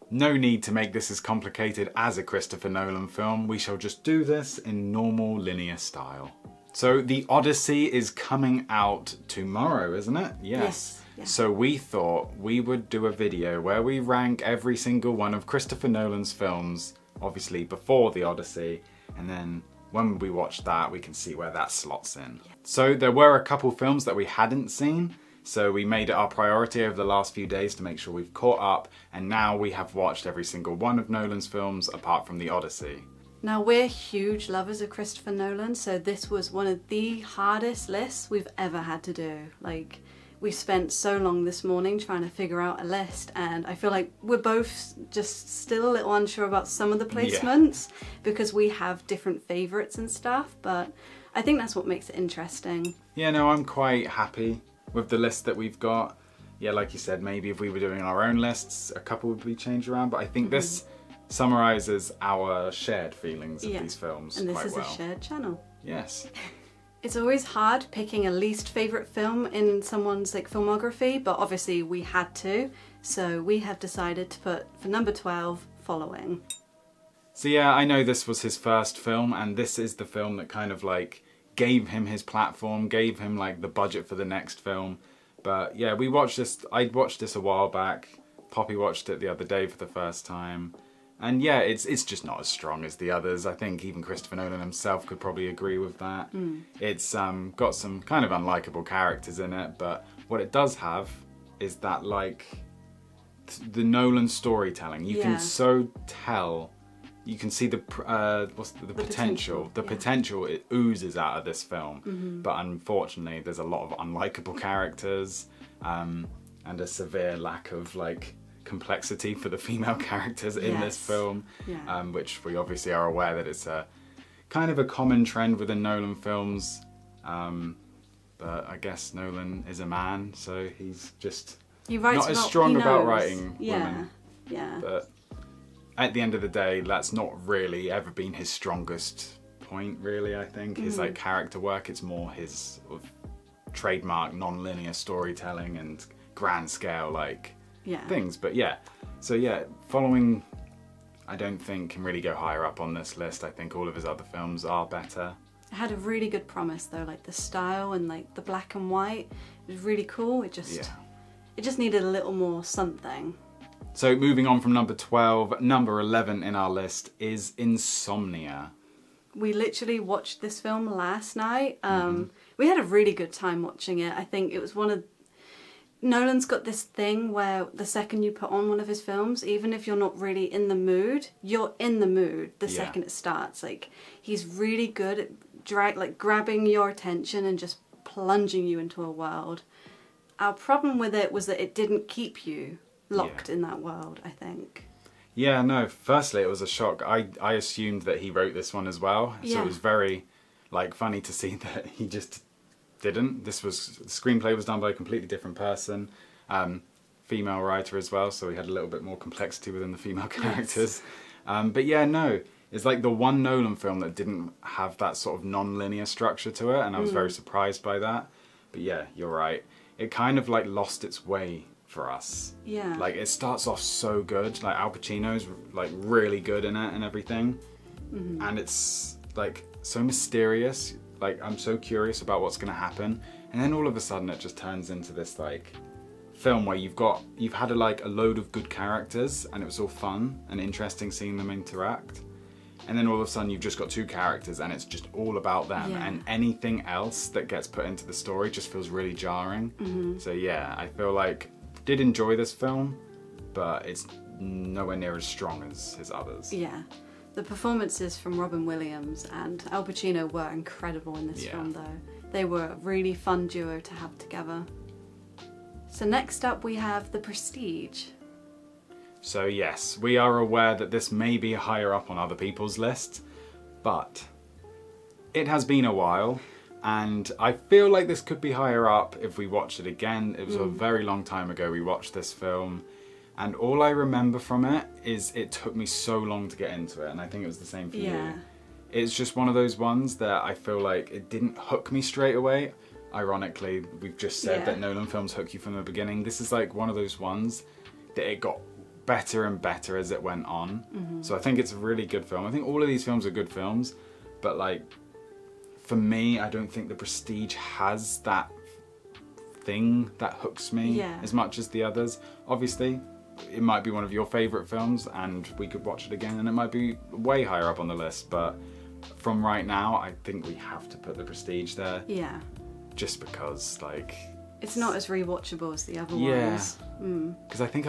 No need to make this as complicated as a Christopher Nolan film. We shall just do this in normal linear style. So the Odyssey is coming out tomorrow, isn't it? Yes. Yeah. So we thought we would do a video where we rank every single one of Christopher Nolan's films, obviously before the Odyssey, and then when we watch that, we can see where that slots in. Yeah. So there were a couple films that we hadn't seen, so we made it our priority over the last few days to make sure we've caught up, and now we have watched every single one of Nolan's films apart from the Odyssey. Now, we're huge lovers of Christopher Nolan, so this was one of the hardest lists we've ever had to do. Like, we spent so long this morning trying to figure out a list, and I feel like we're both just still a little unsure about some of the placements because we have different favourites and stuff, but I think that's what makes it interesting. Yeah, no, I'm quite happy with the list that we've got. Yeah, like you said, maybe if we were doing our own lists, a couple would be changed around, but I think this summarises our shared feelings of these films quite well. And this is a shared channel. Yes. It's always hard picking a least favourite film in someone's like filmography, but obviously we had to, so we have decided to put for number 12, Following. So yeah, I know this was his first film, and this is the film that kind of like gave him his platform, gave him like the budget for the next film. But yeah, we watched this, I'd watched this a while back, Poppy watched it the other day for the first time. And yeah, it's just not as strong as the others. I think even Christopher Nolan himself could probably agree with that. It's got some kind of unlikable characters in it, but what it does have is that like the Nolan storytelling. You can so tell, you can see the potential. The potential it oozes out of this film. But unfortunately, there's a lot of unlikable characters and a severe lack of like complexity for the female characters in this film, which we obviously are aware that it's a kind of a common trend within Nolan films, but I guess Nolan is a man, so he's just not as strong about writing women. But at the end of the day, that's not really ever been his strongest point, really. I think his like character work, it's more his sort of trademark non-linear storytelling and grand scale like things. But yeah, so yeah, Following I don't think can really go higher up on this list. I think all of his other films are better. It had a really good promise though, like the style and like the black and white. It was really cool. It just needed a little more something. So moving on from number 12, number 11 in our list is Insomnia. We literally watched this film last night. We had a really good time watching it. I think it was one of Nolan's got this thing where the second you put on one of his films, even if you're not really in the mood, you're in the mood the second it starts. Like, he's really good at grabbing your attention and just plunging you into a world. Our problem with it was that it didn't keep you locked in that world, I think. Yeah, no, firstly it was a shock. I assumed that he wrote this one as well, so it was very like funny to see that he just didn't. The screenplay was done by a completely different person, female writer as well, so we had a little bit more complexity within the female characters. But yeah, no, it's like the one Nolan film that didn't have that sort of non-linear structure to it, and I was very surprised by that. But yeah, you're right. It kind of like lost its way for us. Yeah. Like it starts off so good, like Al Pacino's like really good in it and everything, and it's like so mysterious. Like, I'm so curious about what's going to happen, and then all of a sudden it just turns into this like film where you've had a load of good characters, and it was all fun and interesting seeing them interact, and then all of a sudden you've just got two characters and it's just all about them, and anything else that gets put into the story just feels really jarring. So yeah, I feel like did enjoy this film, but it's nowhere near as strong as his others. Yeah. The performances from Robin Williams and Al Pacino were incredible in this film though. They were a really fun duo to have together. So next up we have The Prestige. So yes, we are aware that this may be higher up on other people's lists, but it has been a while, and I feel like this could be higher up if we watched it again. It was a very long time ago we watched this film. And all I remember from it is it took me so long to get into it, and I think it was the same for you. It's just one of those ones that I feel like it didn't hook me straight away. ironically, we've just said that Nolan films hook you from the beginning. This is like one of those ones that it got better and better as it went on. So I think it's a really good film. I think all of these films are good films, but like for me, I don't think The Prestige has that thing that hooks me as much as the others. Obviously, it might be one of your favourite films and we could watch it again and it might be way higher up on the list, but from right now, I think we have to put The Prestige there. Yeah. Just because, like... It's not as rewatchable as the other ones. Yeah. Because I think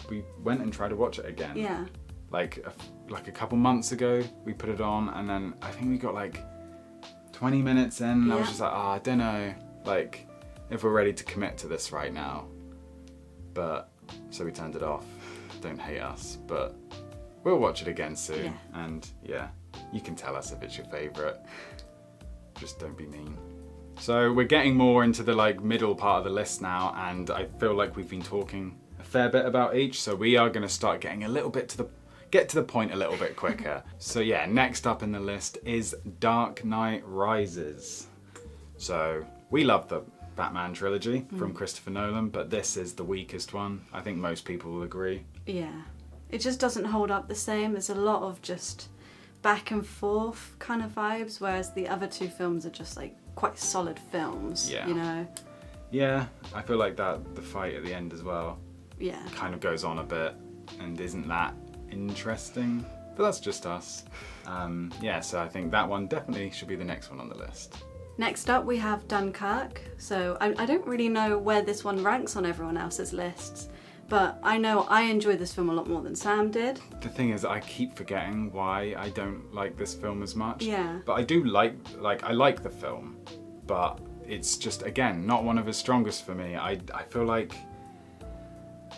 we went and tried to watch it again. Yeah. Like a couple months ago, we put it on and then I think we got like 20 minutes in and I was just like, I don't know, like, if we're ready to commit to this right now. But, so we turned it off. Don't hate us, but we'll watch it again soon. Yeah. And yeah, you can tell us if it's your favourite. Just don't be mean. So we're getting more into the like middle part of the list now, and I feel like we've been talking a fair bit about each, so we are going to start getting a little bit get to the point a little bit quicker. So yeah, next up in the list is Dark Knight Rises. So we love the Batman trilogy from Christopher Nolan, but this is the weakest one. I think most people will agree. Yeah. It just doesn't hold up the same. There's a lot of just back and forth kind of vibes, whereas the other two films are just like quite solid films, you know? Yeah, I feel like the fight at the end as well kind of goes on a bit and isn't that interesting, but that's just us. So I think that one definitely should be the next one on the list. Next up we have Dunkirk. So I don't really know where this one ranks on everyone else's lists, but I know I enjoyed this film a lot more than Sam did. The thing is, I keep forgetting why I don't like this film as much. Yeah. But I do I like the film, but it's just, again, not one of his strongest for me. I feel like,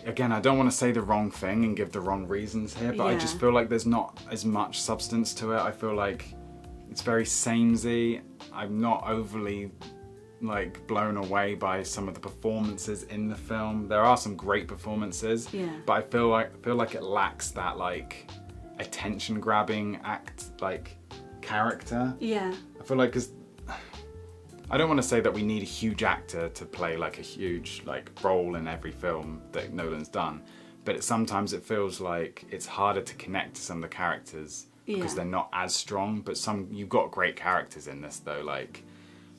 again, I don't want to say the wrong thing and give the wrong reasons here, but I just feel like there's not as much substance to it. I feel like it's very samey. I'm not overly like blown away by some of the performances in the film. There are some great performances, but I feel like it lacks that like attention grabbing character. Yeah. I feel like, because I don't want to say that we need a huge actor to play like a huge like role in every film that Nolan's done, but sometimes it feels like it's harder to connect to some of the characters because they're not as strong. But you've got great characters in this though, like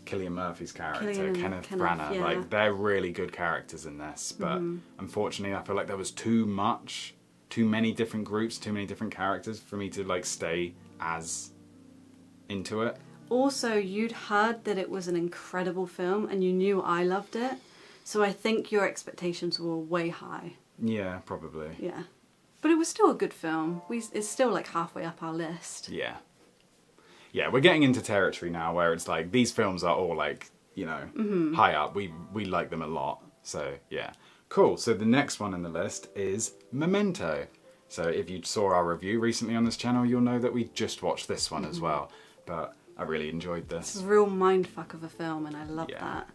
Cillian Murphy's character, Kenneth Branagh, like they're really good characters in this. But unfortunately, I feel like there was too many different groups, too many different characters for me to like stay as into it. Also, you'd heard that it was an incredible film and you knew I loved it, so I think your expectations were way high. Yeah, probably. Yeah. But it was still a good film. It's still like halfway up our list. Yeah. Yeah, we're getting into territory now where it's like these films are all like, you know, high up. We like them a lot. So, yeah. Cool. So the next one on the list is Memento. So if you saw our review recently on this channel, you'll know that we just watched this one as well. But I really enjoyed this. It's a real mindfuck of a film and I love that.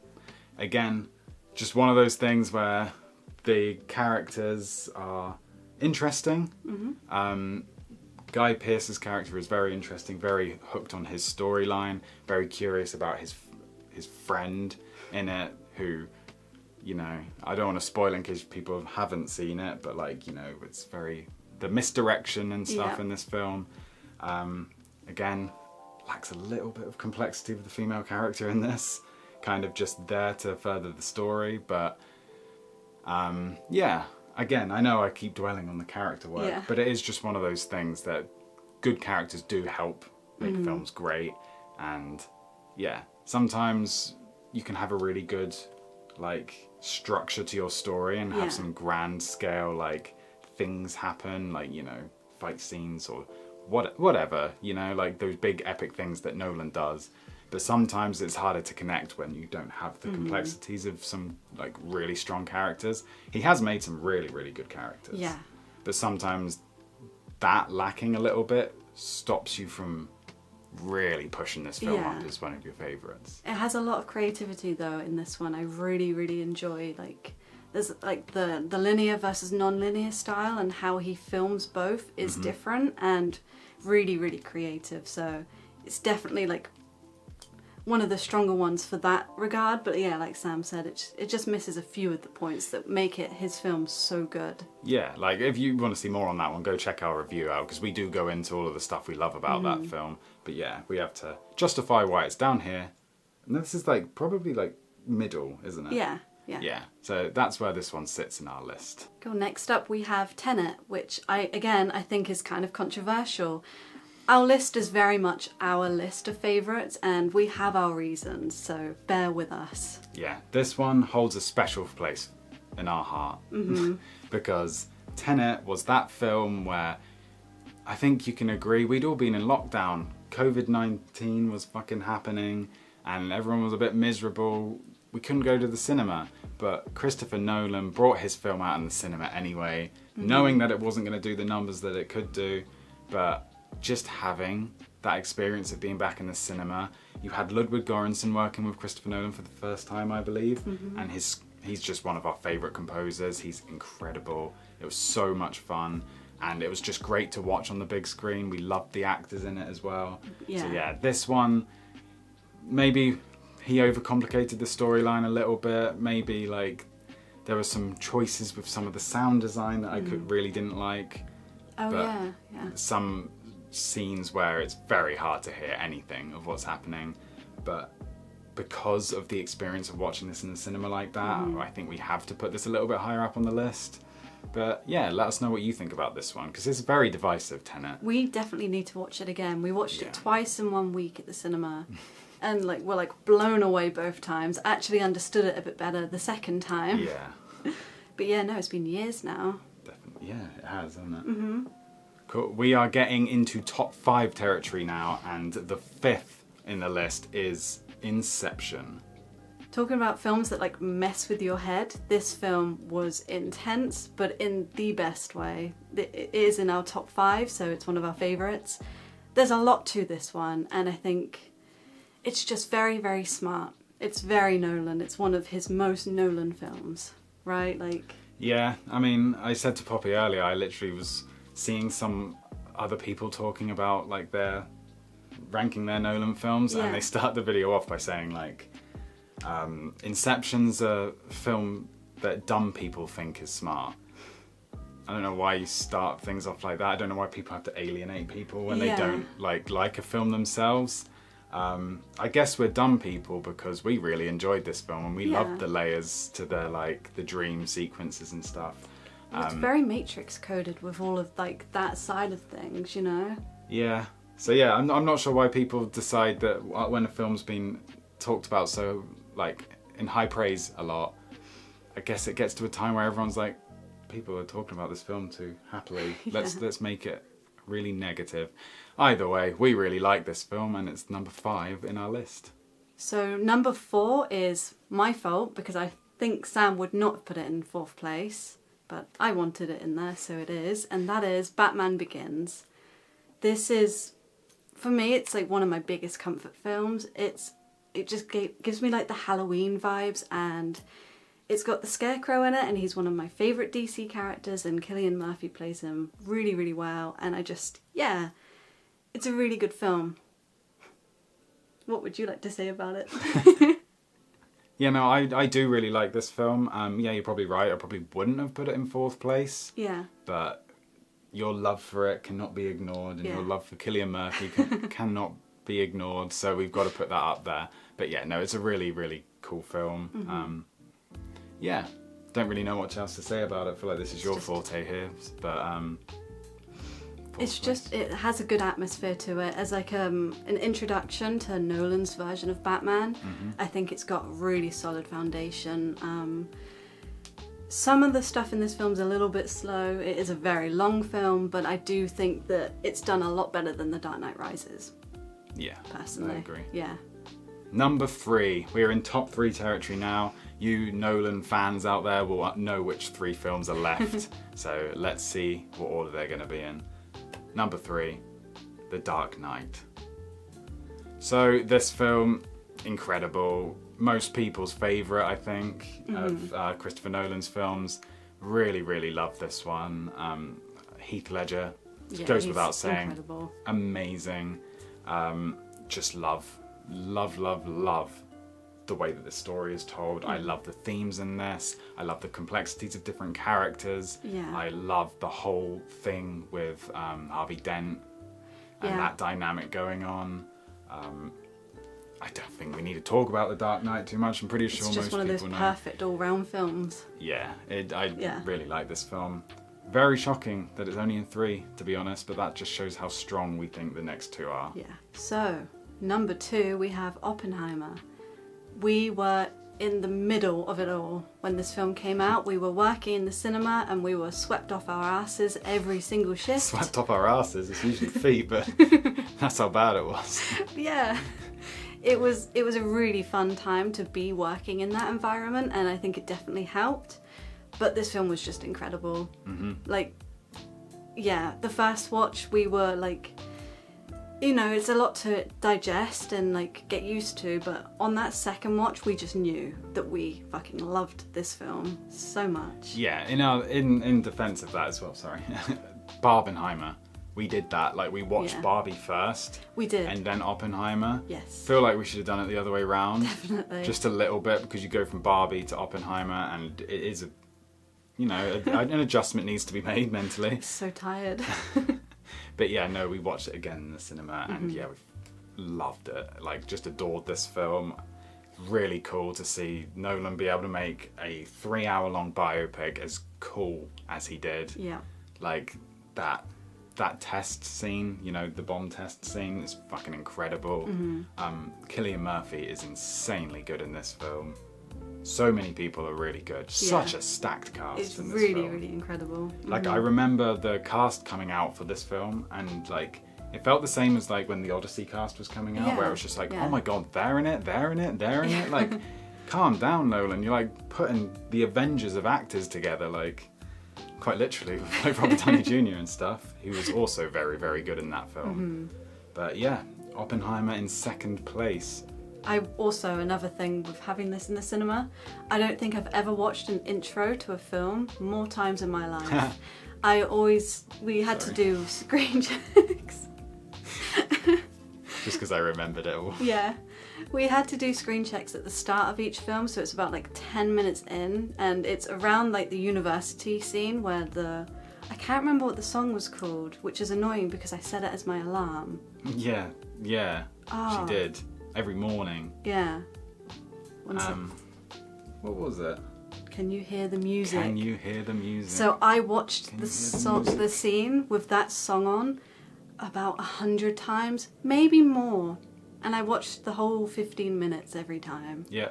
Again, just one of those things where the characters are interesting. Guy Pearce's character is very interesting, very hooked on his storyline, very curious about his friend in it, who, you know, I don't want to spoil in case people haven't seen it, but like, you know, it's the misdirection and stuff in this film. Again, lacks a little bit of complexity with the female character in this, kind of just there to further the story, but again, I know I keep dwelling on the character work, but it is just one of those things that good characters do help make films great. And yeah, sometimes you can have a really good like structure to your story and have some grand scale like things happen, like, you know, fight scenes or whatever, you know, like those big epic things that Nolan does. But sometimes it's harder to connect when you don't have the complexities of some like really strong characters. He has made some really, really good characters. Yeah. But sometimes that lacking a little bit stops you from really pushing this film up as one of your favourites. It has a lot of creativity though in this one. I really, really enjoy like there's like the linear versus non-linear style and how he films both is different and really, really creative. So it's definitely like one of the stronger ones for that regard. But yeah, like Sam said, it just misses a few of the points that make it his film so good. Yeah, like if you want to see more on that one, go check our review out, because we do go into all of the stuff we love about that film. But yeah, we have to justify why it's down here. And this is like probably like middle, isn't it? Yeah. Yeah, so that's where this one sits in our list. Cool. Next up we have Tenet, which I think is kind of controversial. Our list is very much our list of favourites, and we have our reasons, so bear with us. Yeah, this one holds a special place in our heart. Because Tenet was that film where I think you can agree we'd all been in lockdown. COVID-19 was fucking happening and everyone was a bit miserable. We couldn't go to the cinema, but Christopher Nolan brought his film out in the cinema anyway, knowing that it wasn't going to do the numbers that it could do, but just having that experience of being back in the cinema. You had Ludwig Göransson working with Christopher Nolan for the first time, I believe, and he's just one of our favourite composers. He's incredible. It was so much fun, and it was just great to watch on the big screen. We loved the actors in it as well. Yeah. So yeah, this one, maybe he overcomplicated the storyline a little bit. Maybe like there were some choices with some of the sound design that I really didn't like. Oh But yeah. some scenes where it's very hard to hear anything of what's happening, but because of the experience of watching this in the cinema like that, I think we have to put this a little bit higher up on the list. But yeah, let us know what you think about this one, because it's very divisive, Tenet. We definitely need to watch it again. We watched it twice in 1 week at the cinema. And we're blown away both times. Actually understood it a bit better the second time. Yeah. But yeah, no, it's been years now. Definitely. Yeah, it has, hasn't it? Cool. We are getting into top 5 territory now, and the 5th in the list is Inception. Talking about films that mess with your head, this film was intense, but in the best way. It is in our top 5, so it's one of our favourites. There's a lot to this one, and I think it's just very, very smart. It's very Nolan. It's one of his most Nolan films, right? Yeah, I mean, I said to Poppy earlier, I literally was seeing some other people talking about their ranking their Nolan films, and they start the video off by saying Inception's a film that dumb people think is smart. I don't know why you start things off like that. I don't know why people have to alienate people when they don't like a film themselves. I guess we're dumb people because we really enjoyed this film and we loved the layers to the dream sequences and stuff. It's very Matrix coded with all of that side of things, you know? Yeah. So yeah, I'm not sure why people decide that when a film's been talked about so in high praise a lot, I guess it gets to a time where everyone's people are talking about this film too happily. Let's make it really negative. Either way, we really like this film, and it's number 5 in our list. So number 4 is my fault, because I think Sam would not have put it in 4th place, but I wanted it in there, so it is, and that is Batman Begins. This is, for me, it's one of my biggest comfort films. It just gives me the Halloween vibes, and it's got the Scarecrow in it, and he's one of my favourite DC characters, and Cillian Murphy plays him really, really well, and it's a really good film. What would you like to say about it? Yeah, no, I do really like this film. Yeah, you're probably right. I probably wouldn't have put it in 4th place. Yeah. But your love for it cannot be ignored, and your love for Cillian Murphy cannot be ignored, so we've got to put that up there. But yeah, no, it's a really, really cool film. Yeah, don't really know much else to say about it. I feel like this is your forte here, but it has a good atmosphere to it as an introduction to Nolan's version of Batman. I think it's got really solid foundation. Some of the stuff in this film's a little bit slow. It is a very long film, but I do think that it's done a lot better than The Dark Knight Rises. Yeah, personally, I agree. Yeah. Number 3, we're in top 3 territory now. You Nolan fans out there will know which 3 films are left. So let's see what order they're going to be in. Number 3, The Dark Knight. So this film, incredible. Most people's favourite, I think, of Christopher Nolan's films. Really, really love this one. Heath Ledger, goes without saying, incredible. Amazing. Just love love the way that the story is told. I love the themes in this. I love the complexities of different characters. Yeah. I love the whole thing with Harvey Dent and that dynamic going on. I don't think we need to talk about The Dark Knight too much. I'm pretty sure most people know. It's just one of those perfect all-round films. Yeah, I really like this film. Very shocking that it's only in 3, to be honest, but that just shows how strong we think the next 2 are. Yeah. So, number 2, we have Oppenheimer. We were in the middle of it all when this film came out. We were working in the cinema and we were swept off our asses every single shift. Swept off our asses, it's usually feet, but that's how bad it was. Yeah. It was a really fun time to be working in that environment, and I think it definitely helped. But this film was just incredible. Mm-hmm. Like, yeah, the first watch we were like, you know, it's a lot to digest and like get used to, but on that second watch we just knew that we fucking loved this film so much. Yeah, in defense of that as well, sorry. Barbenheimer. We did that, like we watched Barbie first. We did. And then Oppenheimer. Yes. Feel like we should have done it the other way around. Definitely. Just a little bit, because you go from Barbie to Oppenheimer and it is an adjustment needs to be made mentally. So tired. But yeah, no, we watched it again in the cinema and yeah, we loved it. Like, just adored this film. Really cool to see Nolan be able to make a 3-hour-long biopic as cool as he did. Yeah. Like, that test scene, you know, the bomb test scene is fucking incredible. Cillian Murphy is insanely good in this film. So many people are really good. Such a stacked cast It's in this really, film. really incredible. Like, I remember the cast coming out for this film, and like, it felt the same as like when the Odyssey cast was coming out, where it was just like, oh my god, they're in it. Like, calm down, Nolan. You're like putting the Avengers of actors together, like, quite literally, like Robert Downey Jr. and stuff. He was also very, very good in that film. But yeah, Oppenheimer in second place. I also, another thing with having this in the cinema, I don't think I've ever watched an intro to a film more times in my life. We had to do screen checks. Just because I remembered it all. Yeah. We had to do screen checks at the start of each film, so it's about like 10 minutes in, and it's around like the university scene where I can't remember what the song was called, which is annoying because I set it as my alarm. Yeah. She did. Every morning. Yeah. What was it? Can you hear the music? Can you hear the music? So I watched the scene with that song on about 100 times, maybe more. And I watched the whole 15 minutes every time. Yeah.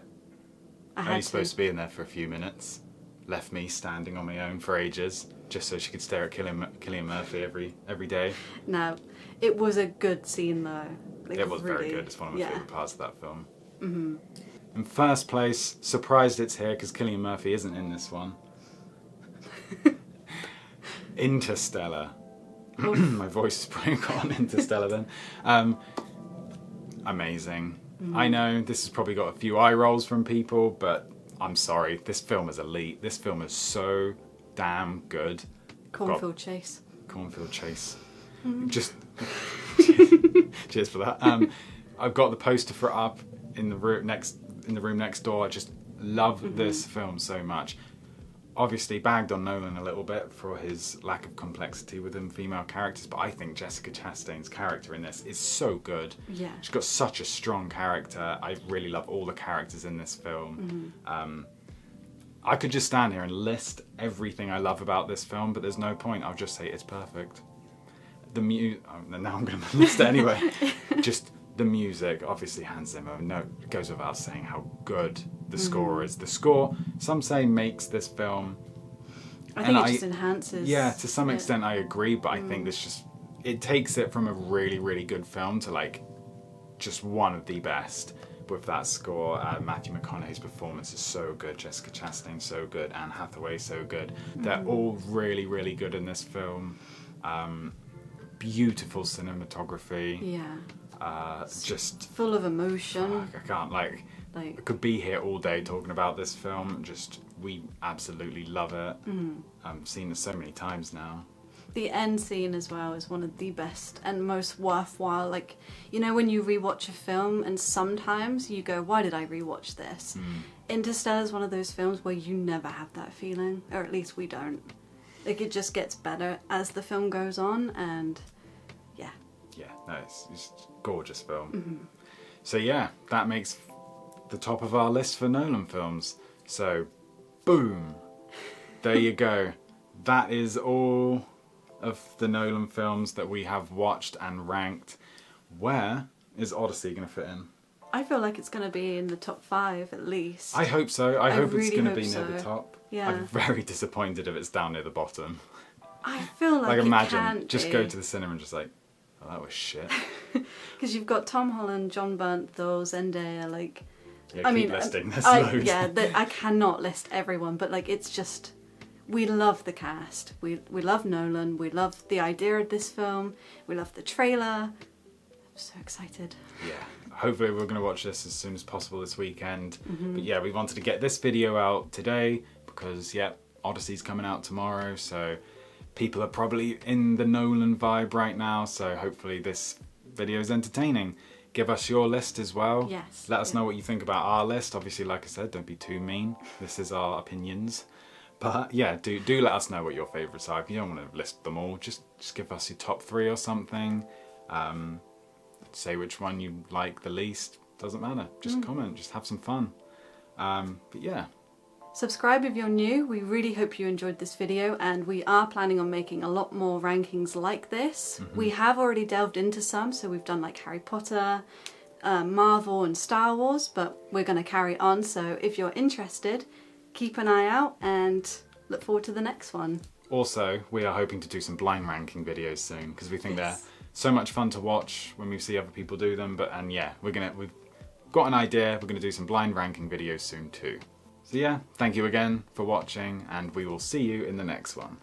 Only supposed to be in there for a few minutes. Left me standing on my own for ages, just so she could stare at Cillian Murphy every day. No, it was a good scene though. Like, it was really, very good. It's one of my favourite parts of that film. Mm-hmm. In first place, surprised it's here because Cillian Murphy isn't in this one. Interstellar. My voice is probably gone. Interstellar then. Amazing. I know this has probably got a few eye rolls from people, but I'm sorry. This film is elite. This film is so damn good. Cornfield Chase. Just cheers for that. I've got the poster for it up in the room next door. I just love this film so much. Obviously bagged on Nolan a little bit for his lack of complexity within female characters, but I think Jessica Chastain's character in this is so good. Yeah. She's got such a strong character. I really love all the characters in this film. I could just stand here and list everything I love about this film, but there's no point. I'll just say it's perfect. Now I'm going to list it anyway. Just the music, obviously Hans Zimmer. No, it goes without saying how good the score is. The score, some say, makes this film. I think it just enhances. Yeah, to some extent I agree, but I think it takes it from a really, really good film to like just one of the best. With that score, Matthew McConaughey's performance is so good, Jessica Chastain so good, Anne Hathaway so good. They're all really, really good in this film. Beautiful cinematography. Yeah. Just full of emotion. I can't I could be here all day talking about this film. We absolutely love it. I've seen it so many times now. The end scene as well is one of the best and most worthwhile. Like, you know, when you rewatch a film and sometimes you go, why did I rewatch this? Interstellar is one of those films where you never have that feeling, or at least we don't. Like, it just gets better as the film goes on, and yeah. Yeah, no, it's a gorgeous film. So yeah, that makes the top of our list for Nolan films. So, boom. There you go. That is all of the Nolan films that we have watched and ranked. Where is Odyssey going to fit in? I feel like it's going to be in the top 5 at least. I hope so. I hope it's really going to hope be near the so. top. Yeah. I'm very disappointed if it's down near the bottom. I feel like Imagine, it can't just be. go to the cinema and just like, oh, that was shit. Because you've got Tom Holland, John Bernthal, Zendaya, like... Yeah, keep listing. There's loads. Yeah, I cannot list everyone, but like it's just... We love the cast. We love Nolan. We love the idea of this film. We love the trailer. I'm so excited. Yeah, hopefully we're going to watch this as soon as possible this weekend. But yeah, we wanted to get this video out today because, yeah, Odyssey's coming out tomorrow. So people are probably in the Nolan vibe right now. So hopefully this video is entertaining. Give us your list as well. Yes. Let us know what you think about our list. Obviously, like I said, don't be too mean. This is our opinions. But yeah, do let us know what your favourites are. If you don't want to list them all, just give us your top 3 or something. Say which one you like the least. Doesn't matter. Just comment. Just have some fun. But yeah. Subscribe if you're new. We really hope you enjoyed this video, and we are planning on making a lot more rankings like this. We have already delved into some, so we've done like Harry Potter, Marvel and Star Wars, but we're going to carry on. So if you're interested, keep an eye out and look forward to the next one. Also, we are hoping to do some blind ranking videos soon because we think they're so much fun to watch when we see other people do them. And yeah, we've got an idea. We're gonna do some blind ranking videos soon too. So yeah, thank you again for watching, and we will see you in the next one.